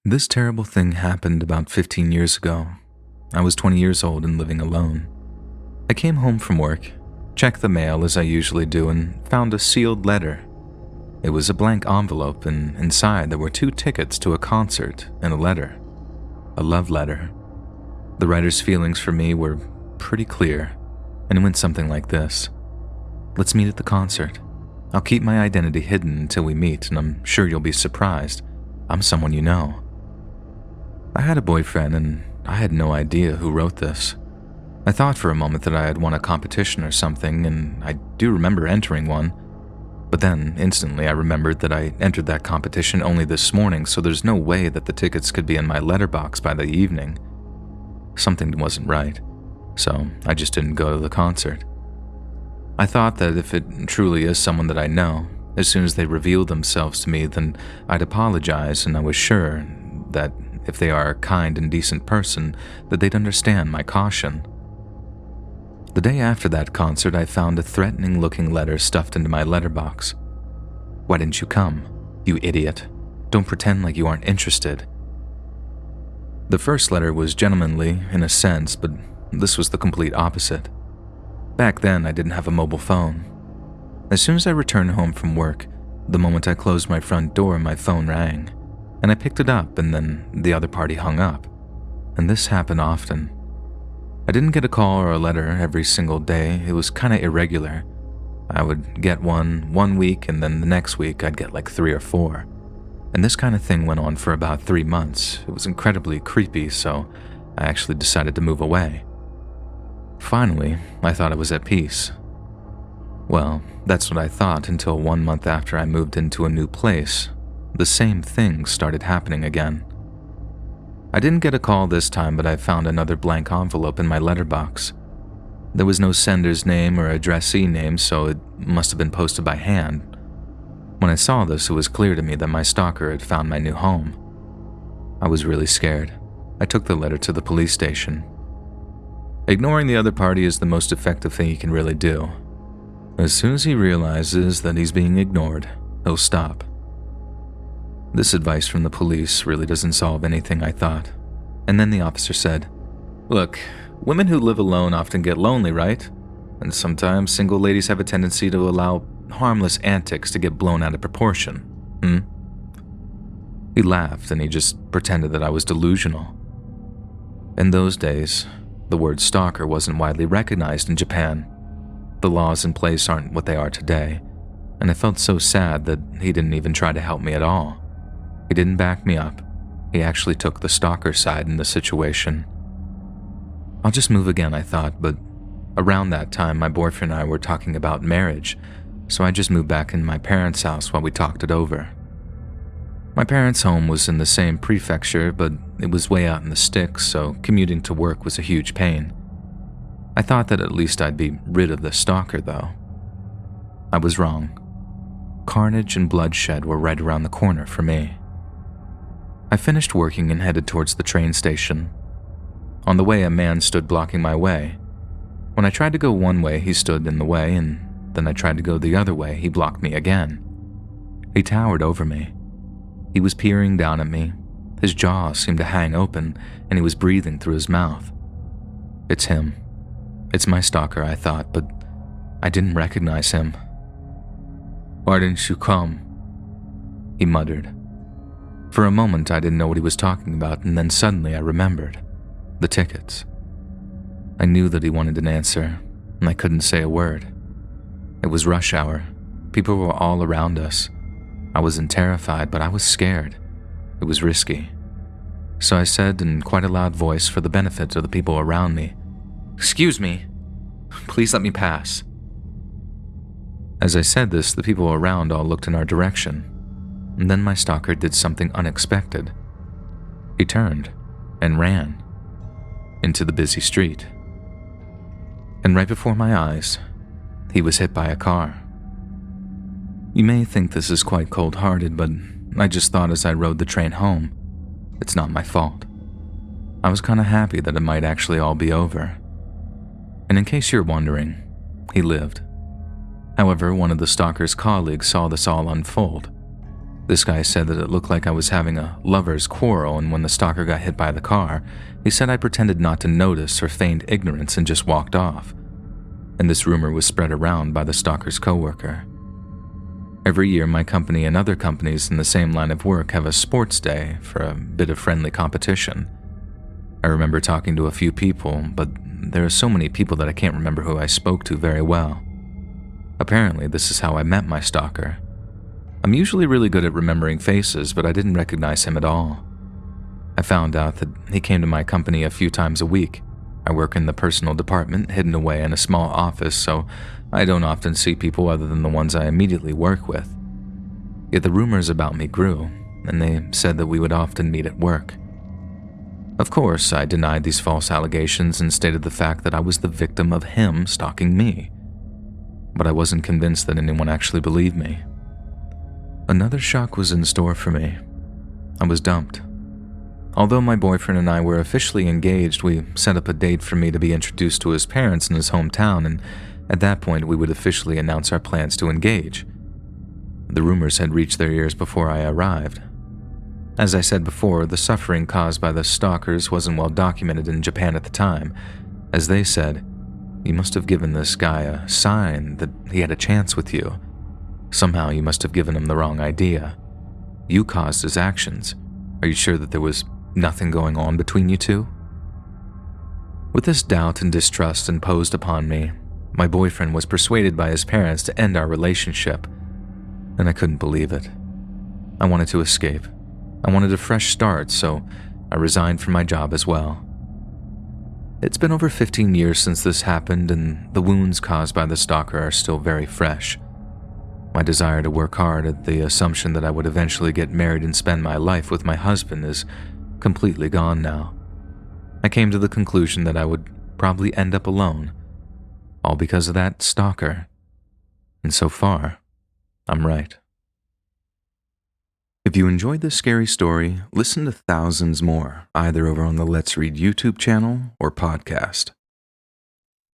This terrible thing happened about 15 years ago. I was 20 years old and living alone. I came home from work, checked the mail as I usually do, and found a sealed letter. It was a blank envelope, and inside there were 2 tickets to a concert and a letter. A love letter. The writer's feelings for me were pretty clear, and it went something like this. Let's meet at the concert. I'll keep my identity hidden until we meet, and I'm sure you'll be surprised. I'm someone you know. I had a boyfriend, and I had no idea who wrote this. I thought for a moment that I had won a competition or something, and I do remember entering one. But then, instantly, I remembered that I entered that competition only this morning, so there's no way that the tickets could be in my letterbox by the evening. Something wasn't right, so I just didn't go to the concert. I thought that if it truly is someone that I know, as soon as they revealed themselves to me, then I'd apologize, and I was sure that if they are a kind and decent person, that they'd understand my caution. The day after that concert, I found a threatening-looking letter stuffed into my letterbox. Why didn't you come, you idiot? Don't pretend like you aren't interested. The first letter was gentlemanly in a sense, but this was the complete opposite. Back then, I didn't have a mobile phone. As soon as I returned home from work, the moment I closed my front door, my phone rang, and I picked it up, and then the other party hung up. And this happened often. I didn't get a call or a letter every single day. It was kind of irregular. I would get one week, and then the next week I'd get like 3 or 4. And this kind of thing went on for about 3 months. It was incredibly creepy, so I actually decided to move away. Finally, I thought I was at peace. Well, that's what I thought until 1 month after I moved into a new place. The same thing started happening again. I didn't get a call this time, but I found another blank envelope in my letterbox. There was no sender's name or addressee name, so it must have been posted by hand. When I saw this, it was clear to me that my stalker had found my new home. I was really scared. I took the letter to the police station. Ignoring the other party is the most effective thing you can really do. As soon as he realizes that he's being ignored, he'll stop. This advice from the police really doesn't solve anything, I thought. And then the officer said, "Look, women who live alone often get lonely, right? And sometimes single ladies have a tendency to allow harmless antics to get blown out of proportion, He laughed and he just pretended that I was delusional. In those days, the word stalker wasn't widely recognized in Japan. The laws in place aren't what they are today, and I felt so sad that he didn't even try to help me at all. He didn't back me up. He actually took the stalker side in the situation. I'll just move again, I thought, but around that time, my boyfriend and I were talking about marriage, so I just moved back in my parents' house while we talked it over. My parents' home was in the same prefecture, but it was way out in the sticks, so commuting to work was a huge pain. I thought that at least I'd be rid of the stalker, though. I was wrong. Carnage and bloodshed were right around the corner for me. I finished working and headed towards the train station. On the way, a man stood blocking my way. When I tried to go one way, he stood in the way, and then I tried to go the other way, he blocked me again. He towered over me. He was peering down at me. His jaw seemed to hang open, and he was breathing through his mouth. It's him. It's my stalker, I thought, but I didn't recognize him. "Why didn't you come?" he muttered. For a moment, I didn't know what he was talking about, and then suddenly I remembered. The tickets. I knew that he wanted an answer, and I couldn't say a word. It was rush hour. People were all around us. I wasn't terrified, but I was scared. It was risky. So I said in quite a loud voice for the benefit of the people around me, "Excuse me. Please let me pass." As I said this, the people around all looked in our direction. And then my stalker did something unexpected. He turned and ran into the busy street. And right before my eyes, he was hit by a car. You may think this is quite cold-hearted, but I just thought as I rode the train home, it's not my fault. I was kind of happy that it might actually all be over. And in case you're wondering, he lived. However, one of the stalker's colleagues saw this all unfold. This guy said that it looked like I was having a lover's quarrel, and when the stalker got hit by the car, he said I pretended not to notice or feigned ignorance and just walked off. And this rumor was spread around by the stalker's coworker. Every year, my company and other companies in the same line of work have a sports day for a bit of friendly competition. I remember talking to a few people, but there are so many people that I can't remember who I spoke to very well. Apparently, this is how I met my stalker. I'm usually really good at remembering faces, but I didn't recognize him at all. I found out that he came to my company a few times a week. I work in the personal department, hidden away in a small office, so I don't often see people other than the ones I immediately work with. Yet the rumors about me grew, and they said that we would often meet at work. Of course, I denied these false allegations and stated the fact that I was the victim of him stalking me. But I wasn't convinced that anyone actually believed me. Another shock was in store for me. I was dumped. Although my boyfriend and I were officially engaged, we set up a date for me to be introduced to his parents in his hometown, and at that point we would officially announce our plans to engage. The rumors had reached their ears before I arrived. As I said before, the suffering caused by the stalkers wasn't well documented in Japan at the time. As they said, "You must have given this guy a sign that he had a chance with you. Somehow you must have given him the wrong idea. You caused his actions. Are you sure that there was nothing going on between you two?" With this doubt and distrust imposed upon me, my boyfriend was persuaded by his parents to end our relationship, and I couldn't believe it. I wanted to escape. I wanted a fresh start, so I resigned from my job as well. It's been over 15 years since this happened, and the wounds caused by the stalker are still very fresh. My desire to work hard at the assumption that I would eventually get married and spend my life with my husband is completely gone now. I came to the conclusion that I would probably end up alone, all because of that stalker. And so far, I'm right. If you enjoyed this scary story, listen to thousands more, either over on the Let's Read YouTube channel or podcast.